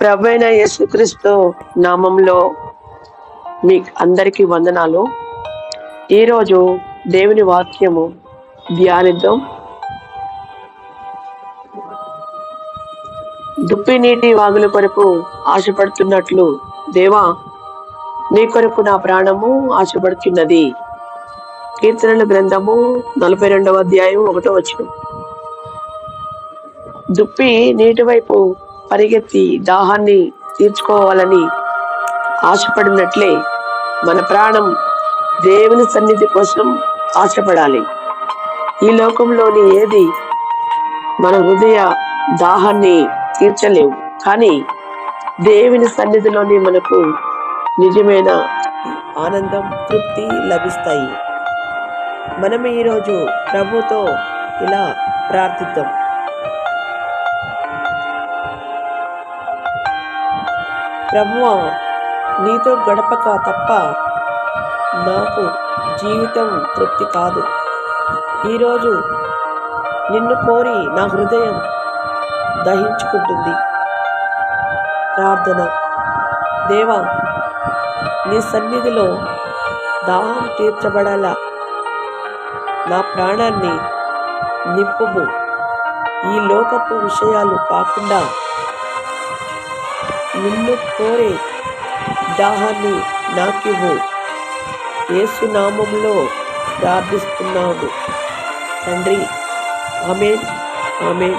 ప్రభువైన యేసుక్రీస్తు నామంలో మీ అందరికీ వందనాలు. ఈరోజు దేవుని వాక్యము ధ్యానిద్దాం. దుప్పి నీటి వాగుల కొరకు ఆశపడుతున్నట్లు దేవా నీ కొరకు నా ప్రాణము ఆశపడుతున్నది. కీర్తనల గ్రంథము 42వ అధ్యాయం 1వ వచనం. దుప్పి నీటి వైపు పరిగెత్తి దాహాన్ని తీర్చుకోవాలని ఆశపడినట్లే మన ప్రాణం దేవుని సన్నిధి కోసం ఆశపడాలి. ఈ లోకంలోని ఏది మన హృదయ దాహాన్ని తీర్చలేవు, కానీ దేవుని సన్నిధిలోని మనకు నిజమైన ఆనందం, తృప్తి లభిస్తాయి. మనం ఈరోజు ప్రభుతో ఇలా ప్రార్థిద్దాం. ప్రభువా, నీతో గడపక తప్ప నాకు జీవితం తృప్తి కాదు. ఈరోజు నిన్ను కోరి నా హృదయం దహించుకుంటుంది. ప్రార్థన. దేవా, నీ సన్నిధిలో దాహం తీర్చబడేలా నా ప్రాణాన్ని నింపుము. ఈ లోకపు విషయాలు కాకుండా నిన్ను కోరే దాహాన్ని నాకివ్వు. యేసు నామములో ప్రార్థిస్తున్నాను తండ్రి. ఆమేన్, ఆమేన్.